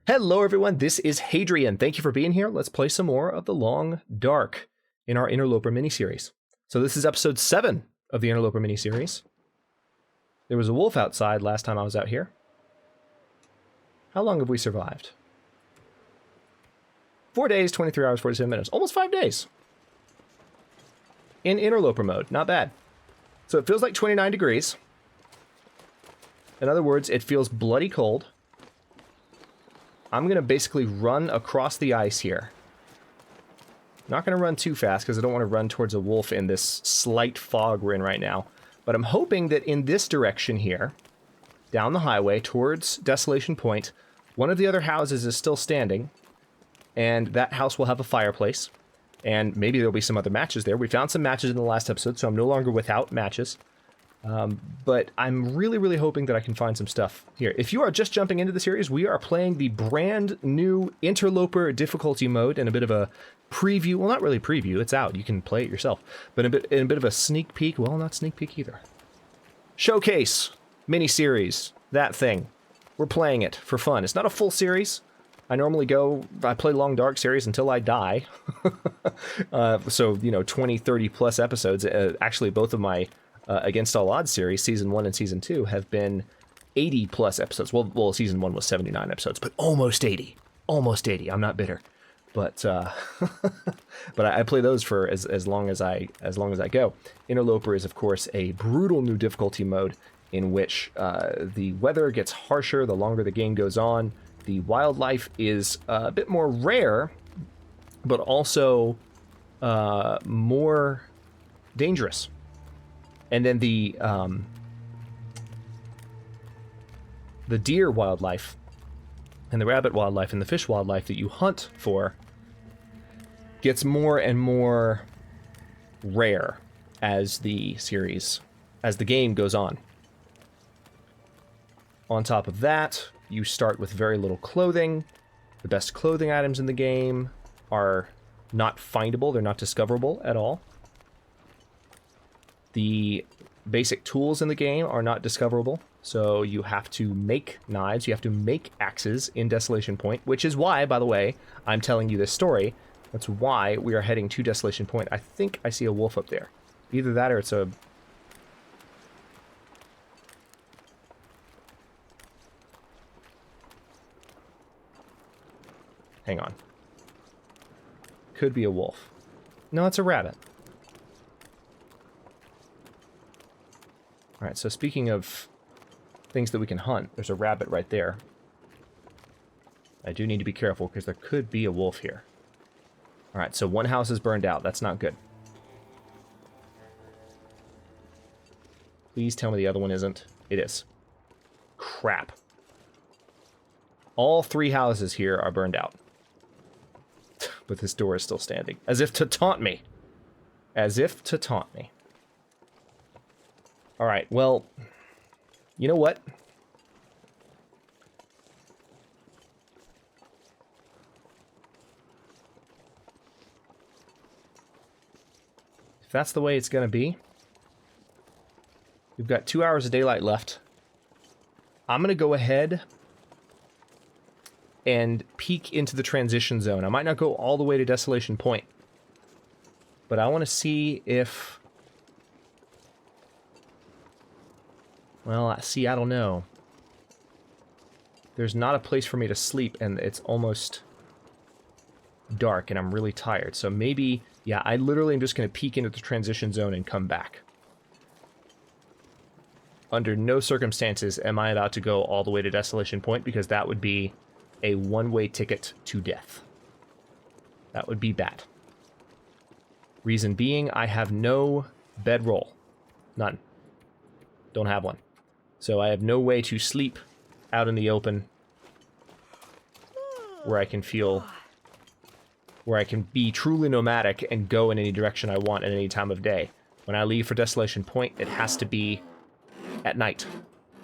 Hello everyone, this is Hadrian. Thank you for being here. Let's play some more of The Long Dark in our Interloper miniseries. So this is episode 7 of the Interloper miniseries. There was a wolf outside last time I was out here. How long have we survived? 4 days, 23 hours, 47 minutes. Almost 5 days. In Interloper mode, not bad. So it feels like 29 degrees. In other words, it feels bloody cold. I'm going to basically run across the ice here. Not going to run too fast because I don't want to run towards a wolf in this slight fog we're in right now. But I'm hoping that in this direction here, down the highway towards Desolation Point, one of the other houses is still standing. And that house will have a fireplace. And maybe there'll be some other matches there. We found some matches in the last episode, so I'm no longer without matches. But I'm really hoping that I can find some stuff here. If you are just jumping into the series, we are playing the brand new Interloper difficulty mode in a bit of a preview. Well, not really preview. It's out. You can play it yourself. But in a bit of a sneak peek. Well, not sneak peek either. Showcase mini-series. That thing. We're playing it for fun. It's not a full series. I normally I play Long Dark series until I die. So, 20, 30 plus episodes. Actually, both of my Against All Odds series, Season 1 and Season 2, have been 80 plus episodes. Well, Season 1 was 79 episodes, but almost 80. Almost 80. I'm not bitter. But but I play those for as long as I go. Interloper is, of course, a brutal new difficulty mode in which the weather gets harsher the longer the game goes on. The wildlife is a bit more rare, but also more dangerous. And then the deer wildlife and the rabbit wildlife and the fish wildlife that you hunt for gets more and more rare as the game goes on. On top of that, you start with very little clothing. The best clothing items in the game are not findable. They're not discoverable at all. The basic tools in the game are not discoverable, so you have to make knives, you have to make axes in Desolation Point, which is why, by the way, I'm telling you this story. That's why we are heading to Desolation Point. I think I see a wolf up there. Either that or it's a... Hang on. Could be a wolf. No, it's a rabbit. Alright, so speaking of things that we can hunt, there's a rabbit right there. I do need to be careful because there could be a wolf here. Alright, so one house is burned out. That's not good. Please tell me the other one isn't. It is. Crap. All 3 houses here are burned out. But this door is still standing. As if to taunt me. As if to taunt me. Alright, well, you know what? If that's the way it's going to be, we've got 2 hours of daylight left. I'm going to go ahead and peek into the transition zone. I might not go all the way to Desolation Point, but I want to see if... Well, I don't know. There's not a place for me to sleep, and it's almost dark, and I'm really tired. So maybe, yeah, I literally am just going to peek into the transition zone and come back. Under no circumstances am I about to go all the way to Desolation Point, because that would be a one-way ticket to death. That would be bad. Reason being, I have no bedroll. None. Don't have one. So I have no way to sleep out in the open where I can be truly nomadic and go in any direction I want at any time of day. When I leave for Desolation Point, it has to be at night.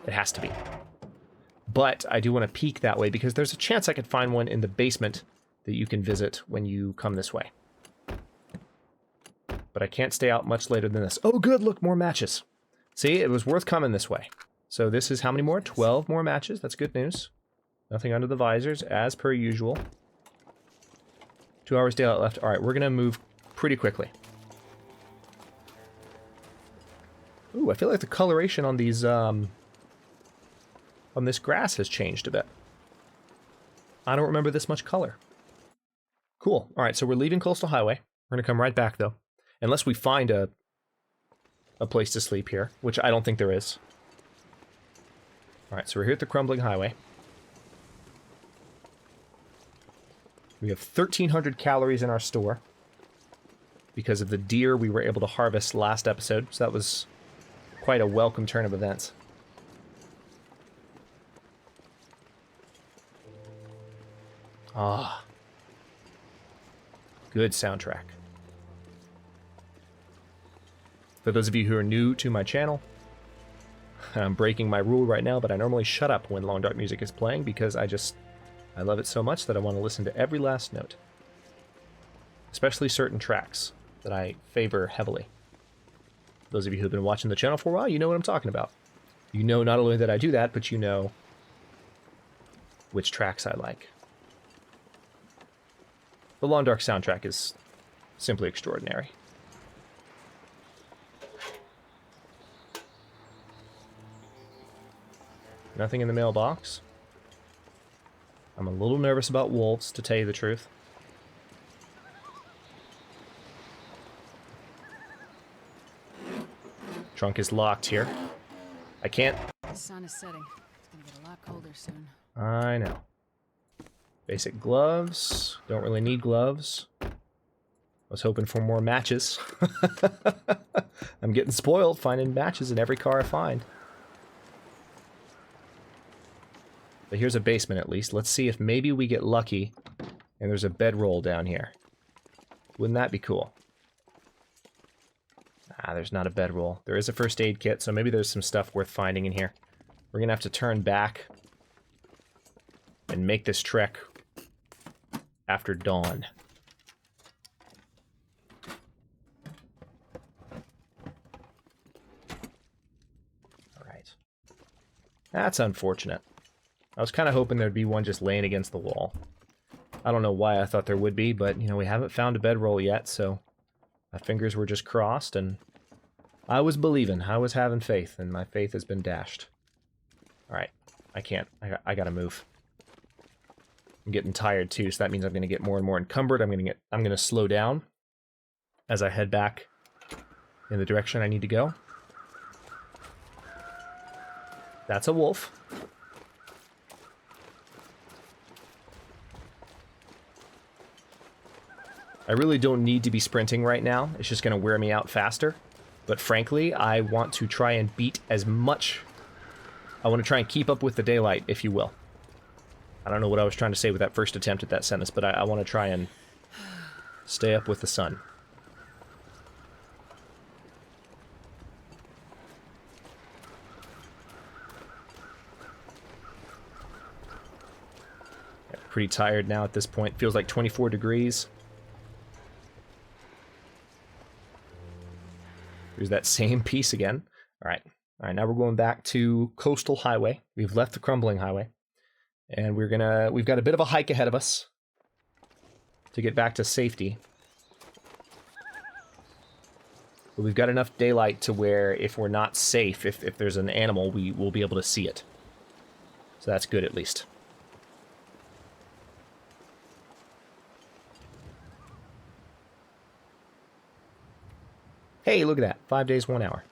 It has to be. But I do want to peek that way because there's a chance I could find one in the basement that you can visit when you come this way. But I can't stay out much later than this. Oh good, look, more matches. See, it was worth coming this way. So this is how many more? 12 more matches. That's good news. Nothing under the visors, as per usual. 2 hours daylight left. Alright, we're gonna move pretty quickly. Ooh, I feel like the coloration on these, on this grass has changed a bit. I don't remember this much color. Cool. Alright, so we're leaving Coastal Highway. We're gonna come right back, though. Unless we find a place to sleep here, which I don't think there is. Alright, so we're here at the Crumbling Highway. We have 1,300 calories in our store because of the deer we were able to harvest last episode, so that was quite a welcome turn of events. Ah. Good soundtrack. For those of you who are new to my channel, I'm breaking my rule right now, but I normally shut up when Long Dark music is playing because I love it so much that I want to listen to every last note. Especially certain tracks that I favor heavily. Those of you who've been watching the channel for a while, you know what I'm talking about. You know not only that I do that, but you know which tracks I like. The Long Dark soundtrack is simply extraordinary. Nothing in the mailbox. I'm a little nervous about wolves, to tell you the truth. Trunk is locked here. I can't... The sun is setting. It's gonna get a lot colder soon. I know. Basic gloves. Don't really need gloves. I was hoping for more matches. I'm getting spoiled finding matches in every car I find. But here's a basement at least. Let's see if maybe we get lucky and there's a bedroll down here. Wouldn't that be cool? Ah, there's not a bedroll. There is a first aid kit, so maybe there's some stuff worth finding in here. We're gonna have to turn back and make this trek after dawn. Alright. That's unfortunate. I was kind of hoping there'd be one just laying against the wall. I don't know why I thought there would be, but, you know, we haven't found a bedroll yet, so my fingers were just crossed, and I was believing. I was having faith, and my faith has been dashed. Alright, I can't. I gotta move. I'm getting tired, too, so that means I'm gonna get more and more encumbered. I'm gonna slow down as I head back in the direction I need to go. That's a wolf. I really don't need to be sprinting right now. It's just going to wear me out faster. But frankly, I want to try and beat as much... I want to try and keep up with the daylight, if you will. I don't know what I was trying to say with that first attempt at that sentence, but I want to try and stay up with the sun. Yeah, pretty tired now at this point. Feels like 24 degrees. There's that same piece again. All right, now we're going back to Coastal Highway. We've left the Crumbling Highway. And we've got a bit of a hike ahead of us to get back to safety. But we've got enough daylight to where if we're not safe, if there's an animal, we will be able to see it. So that's good at least. Hey, look at that. 5 days, 1 hour.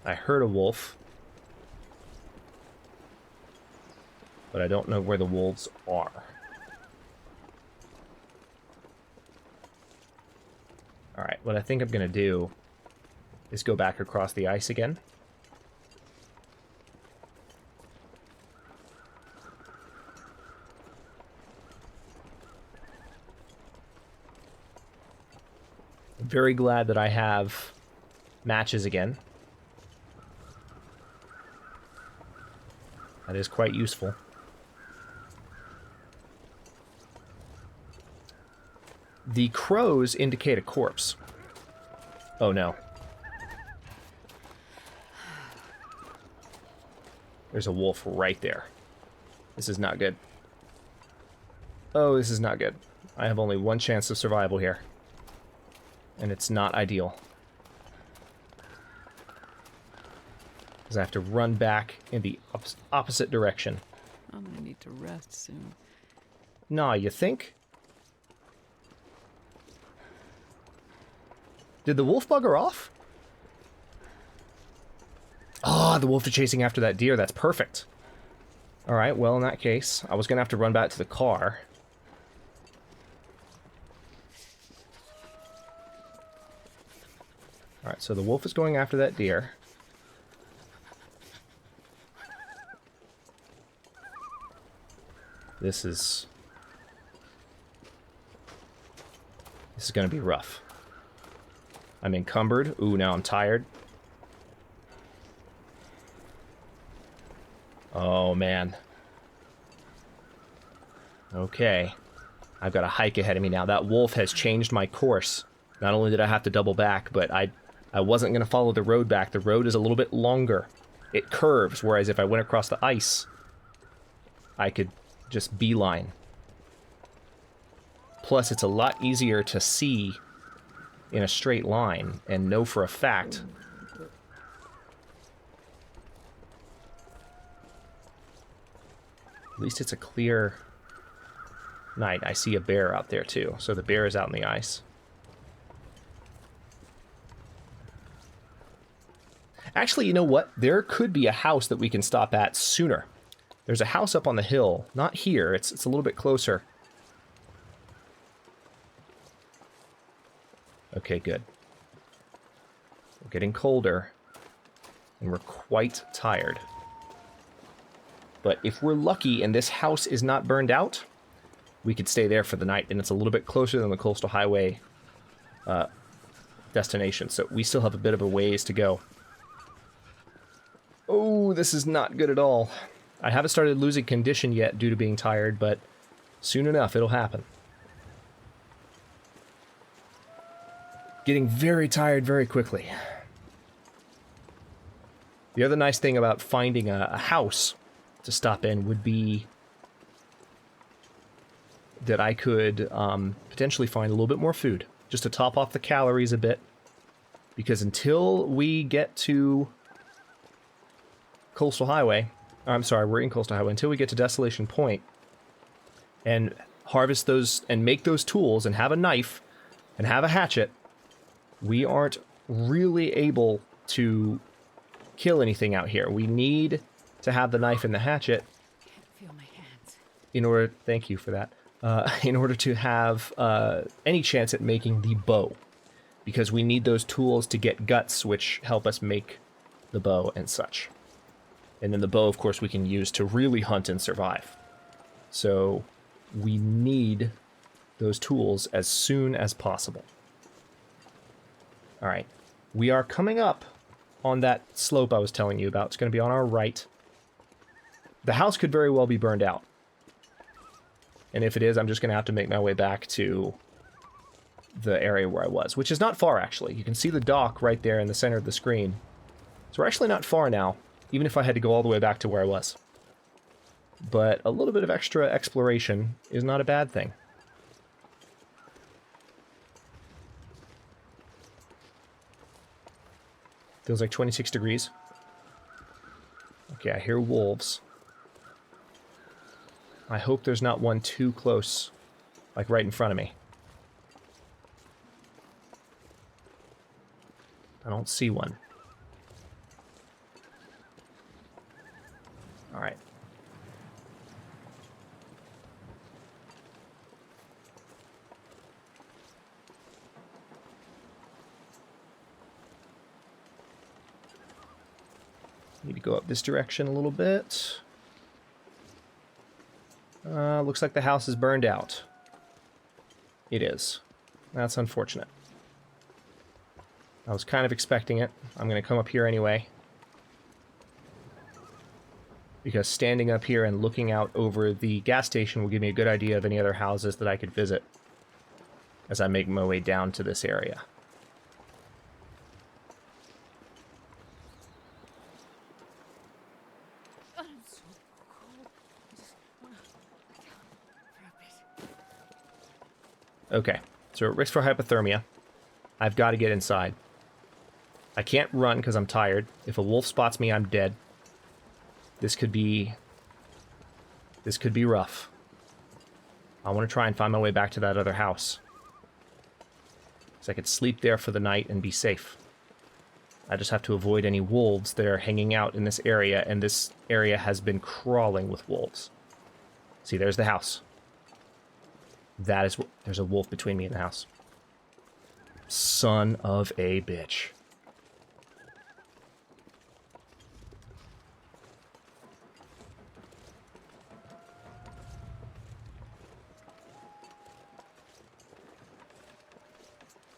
I heard a wolf, but I don't know where the wolves are. Alright, what I think I'm going to do is go back across the ice again. I'm very glad that I have matches again. That is quite useful. The crows indicate a corpse. Oh no. There's a wolf right there. This is not good. Oh, this is not good. I have only one chance of survival here. And it's not ideal. Because I have to run back in the opposite direction. I'm gonna need to rest soon. Nah, you think? Did the wolf bugger off? Ah, the wolf is chasing after that deer. That's perfect. Alright, well, in that case, I was going to have to run back to the car. Alright, so the wolf is going after that deer. This is going to be rough. I'm encumbered. Ooh, now I'm tired. Oh, man. Okay. I've got a hike ahead of me now. That wolf has changed my course. Not only did I have to double back, but I wasn't going to follow the road back. The road is a little bit longer. It curves, whereas if I went across the ice, I could just beeline. Plus, it's a lot easier to see in a straight line and know for a fact. At least it's a clear night. I see a bear out there too, so the bear is out in the ice. Actually, you know what? There could be a house that we can stop at sooner. There's a house up on the hill. Not here. It's a little bit closer. Okay, good. We're getting colder, and we're quite tired. But if we're lucky and this house is not burned out, we could stay there for the night, and it's a little bit closer than the coastal highway destination, so we still have a bit of a ways to go. Oh, this is not good at all. I haven't started losing condition yet due to being tired, but soon enough it'll happen. Getting very tired very quickly. The other nice thing about finding a house to stop in would be that I could potentially find a little bit more food, just to top off the calories a bit. Because until we get to Coastal Highway, I'm sorry, we're in Coastal Highway, until we get to Desolation Point and harvest those and make those tools and have a knife and have a hatchet, we aren't really able to kill anything out here. We need to have the knife and the hatchet Can't feel my hands. in order, thank you for that, in order to have any chance at making the bow. Because we need those tools to get guts, which help us make the bow and such. And then the bow, of course, we can use to really hunt and survive. So we need those tools as soon as possible. All right, we are coming up on that slope I was telling you about. It's going to be on our right. The house could very well be burned out. And if it is, I'm just going to have to make my way back to the area where I was, which is not far, actually. You can see the dock right there in the center of the screen. So we're actually not far now, even if I had to go all the way back to where I was. But a little bit of extra exploration is not a bad thing. Feels like 26 degrees. Okay, I hear wolves. I hope there's not one too close, like right in front of me. I don't see one. All right. Need to go up this direction a little bit. Looks like the house is burned out. It is. That's unfortunate. I was kind of expecting it. I'm going to come up here anyway. Because standing up here and looking out over the gas station will give me a good idea of any other houses that I could visit. as I make my way down to this area. I'm so cold. I just want to lie down for a bit. Okay, so at risk for hypothermia, I've got to get inside. I can't run because I'm tired. If a wolf spots me, I'm dead. This could be rough. I want to try and find my way back to that other house, so I could sleep there for the night and be safe. I just have to avoid any wolves that are hanging out in this area, and this area has been crawling with wolves. See, there's the house. There's a wolf between me and the house. Son of a bitch.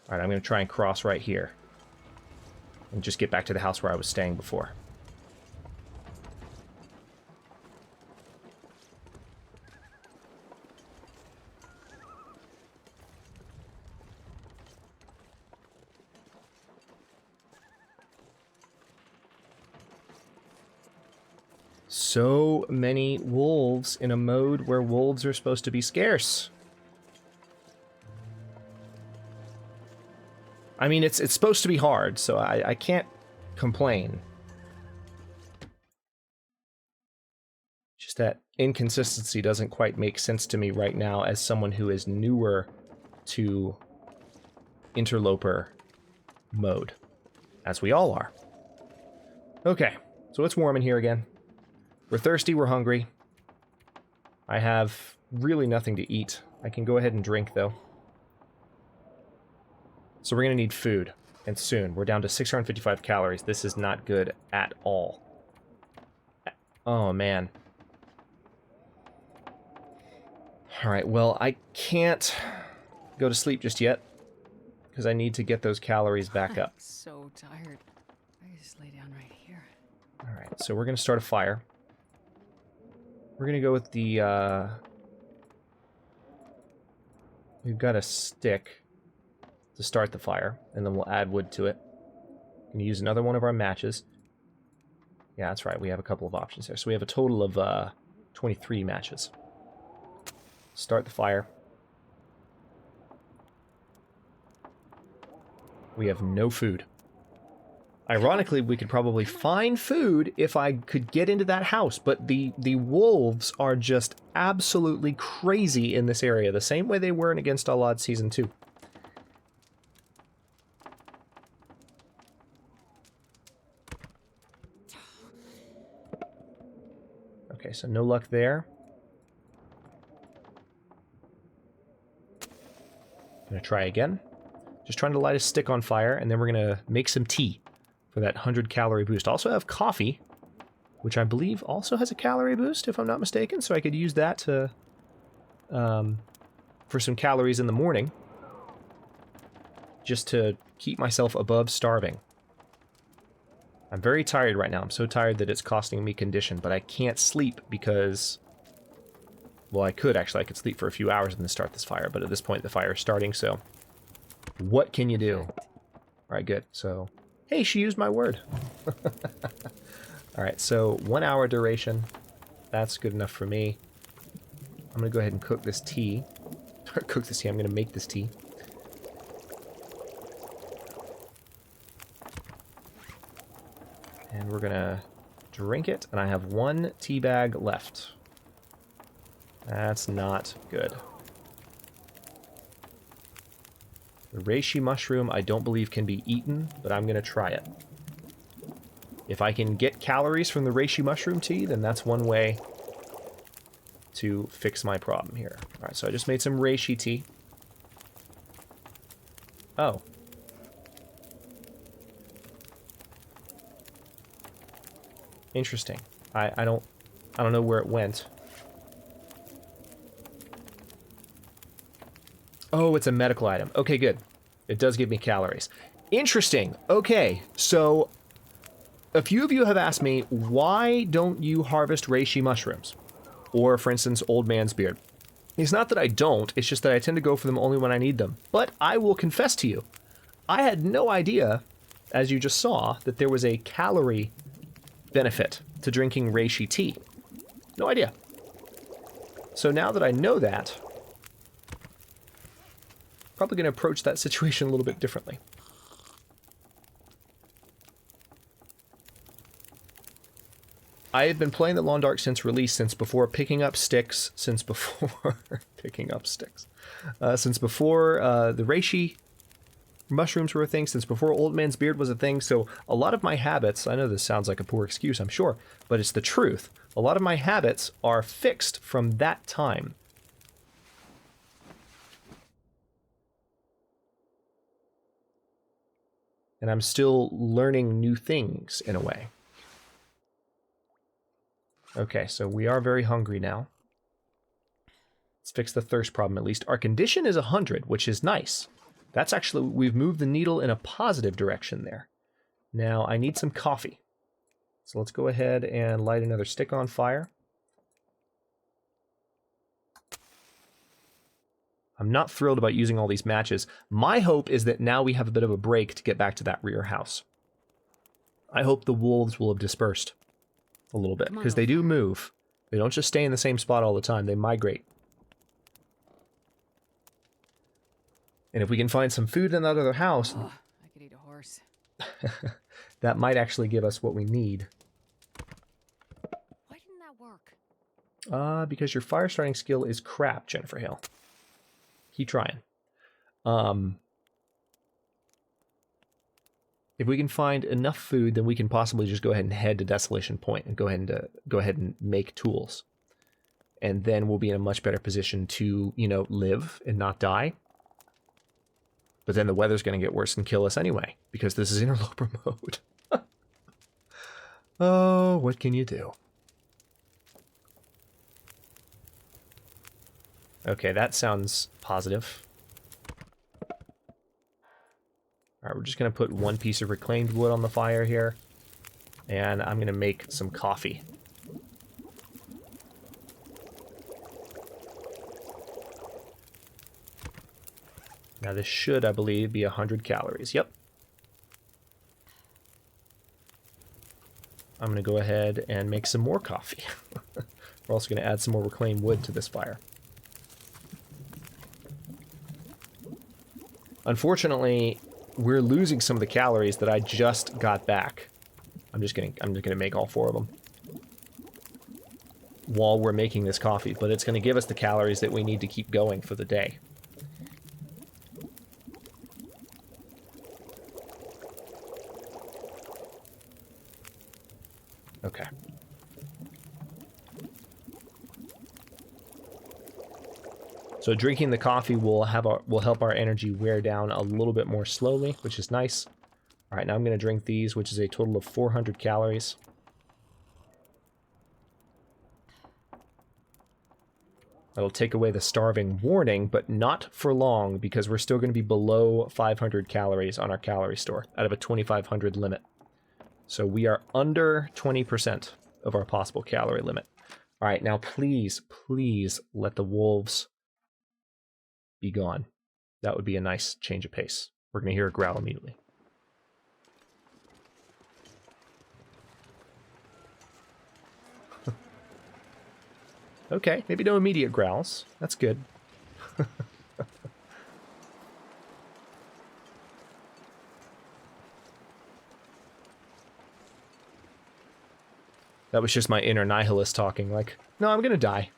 Alright, I'm going to try and cross right here. And just get back to the house where I was staying before. So many wolves in a mode where wolves are supposed to be scarce. I mean, it's supposed to be hard, so I can't complain. Just that inconsistency doesn't quite make sense to me right now as someone who is newer to Interloper mode, as we all are. Okay, so it's warm in here again. We're thirsty, we're hungry. I have really nothing to eat. I can go ahead and drink, though. So we're going to need food, and soon. We're down to 655 calories. This is not good at all. Oh, man. Alright, well, I can't go to sleep just yet, because I need to get those calories back up. I'm so tired. I can just lay down right here. Alright, so we're going to start a fire. We're going to go with the, we've got a stick to start the fire, and then we'll add wood to it. And use another one of our matches. Yeah, that's right, we have a couple of options there. So we have a total of 23 matches. Start the fire. We have no food. Ironically, we could probably find food if I could get into that house, but the wolves are just absolutely crazy in this area, the same way they were in Against All Odds Season 2. Okay, so no luck there. I'm gonna try again. Just trying to light a stick on fire, and then we're gonna make some tea for that 100-calorie boost. Also have coffee, which I believe also has a calorie boost, if I'm not mistaken, so I could use that to for some calories in the morning, just to keep myself above starving. I'm very tired right now. I'm so tired that it's costing me condition, but I can't sleep because... Well, I could actually. I could sleep for a few hours and then start this fire, but at this point the fire is starting, so... What can you do? Alright, good. So... Hey, she used my word! Alright, so 1 hour duration. That's good enough for me. I'm gonna go ahead and cook this tea. Cook this tea. I'm gonna make this tea. And we're gonna drink it, and I have 1 tea bag left. That's not good. The reishi mushroom I don't believe can be eaten, but I'm gonna try it. If I can get calories from the reishi mushroom tea, then that's one way to fix my problem here. Alright, so I just made some reishi tea. Oh. Interesting. I don't know where it went. Oh, it's a medical item. Okay, good. It does give me calories. Interesting. Okay, so a few of you have asked me, why don't you harvest reishi mushrooms? Or, for instance, old man's beard. It's not that I don't, it's just that I tend to go for them only when I need them. But I will confess to you, I had no idea, as you just saw, that there was a calorie benefit to drinking reishi tea. No idea. So now that I know that, probably going to approach that situation a little bit differently. I have been playing the Long Dark since release, since before picking up sticks, since before picking up sticks, since before the reishi mushrooms were a thing, since before Old Man's Beard was a thing. So a lot of my habits, I know this sounds like a poor excuse, I'm sure, but it's the truth. A lot of my habits are fixed from that time. And I'm still learning new things in a way. Okay, so we are very hungry now. Let's fix the thirst problem at least. Our condition is 100, which is nice. That's actually, we've moved the needle in a positive direction there. Now, I need some coffee. So let's go ahead and light another stick on fire. I'm not thrilled about using all these matches. My hope is that now we have a bit of a break to get back to that rear house. I hope the wolves will have dispersed a little bit, because they do move. They don't just stay in the same spot all the time, they migrate. And if we can find some food in that other house... Oh, I could eat a horse. that might actually give us what we need. Why didn't that work? Because your fire starting skill is crap, Jennifer Hale. Keep trying. If we can find enough food, then we can possibly just go ahead and head to Desolation Point and go ahead and make tools. And then we'll be in a much better position to, you know, live and not die. But then the weather's going to get worse and kill us anyway, because this is Interloper mode. Oh, what can you do? Okay, that sounds positive. Alright, we're just going to put one piece of reclaimed wood on the fire here. And I'm going to make some coffee. Now this should, I believe, be 100 calories. Yep. I'm going to go ahead and make some more coffee. We're also going to add some more reclaimed wood to this fire. Unfortunately, we're losing some of the calories that I just got back. I'm just gonna make all 4 of them while we're making this coffee, but it's gonna give us the calories that we need to keep going for the day. Okay. So drinking the coffee will help our energy wear down a little bit more slowly, which is nice. All right, now I'm going to drink these, which is a total of 400 calories. That'll take away the starving warning, but not for long, because we're still going to be below 500 calories on our calorie store out of a 2,500 limit. So we are under 20% of our possible calorie limit. All right, now please, please let the wolves be gone. That would be a nice change of pace. We're going to hear a growl immediately. Okay, maybe no immediate growls. That's good. That was just my inner nihilist talking, like, no, I'm gonna die.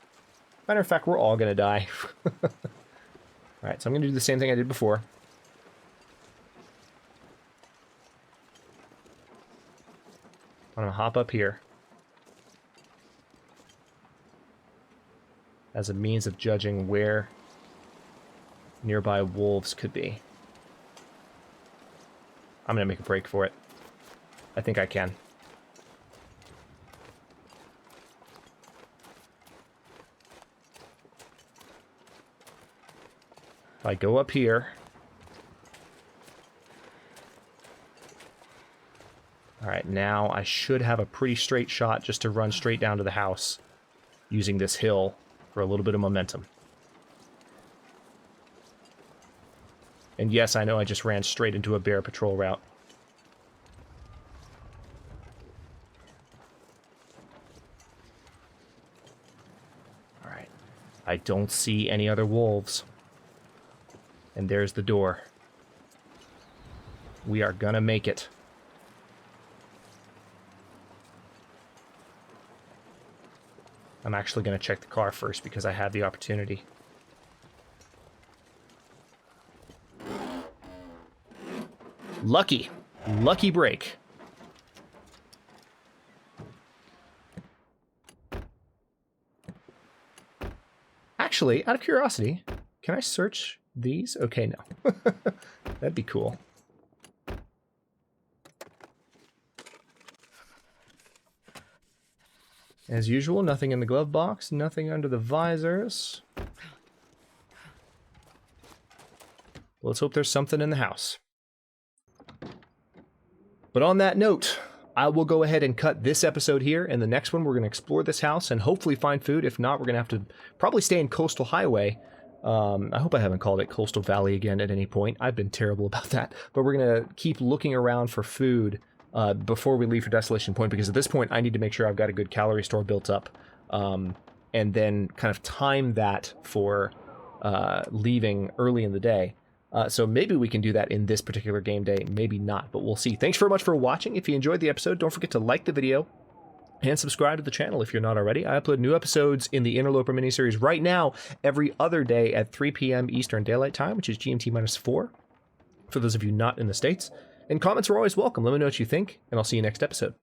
Matter of fact, we're all gonna die. Alright, so I'm gonna do the same thing I did before. I'm gonna hop up here as a means of judging where nearby wolves could be. I'm gonna make a break for it. I think I can. If I go up here... Alright, now I should have a pretty straight shot just to run straight down to the house using this hill for a little bit of momentum. And yes, I know I just ran straight into a bear patrol route. Alright. I don't see any other wolves. And there's the door. We are gonna make it. I'm actually gonna check the car first because I have the opportunity. Lucky. Lucky break. Actually, out of curiosity, can I search these? Okay, no. That'd be cool. As usual, nothing in the glove box, nothing under the visors. Let's hope there's something in the house. But on that note, I will go ahead and cut this episode here, and the next one we're going to explore this house and hopefully find food. If not, we're going to have to probably stay in Coastal Highway. I hope I haven't called it Coastal Valley again at any point. I've been terrible about that. But we're going to keep looking around for food before we leave for Desolation Point, because at this point I need to make sure I've got a good calorie store built up, and then kind of time that for leaving early in the day. So maybe we can do that in this particular game day, maybe not, but we'll see. Thanks very much for watching. If you enjoyed the episode, don't forget to like the video and subscribe to the channel if you're not already. I upload new episodes in the Interloper miniseries right now every other day at 3 p.m. Eastern Daylight Time, which is GMT-4 for those of you not in the States. And comments are always welcome. Let me know what you think, and I'll see you next episode.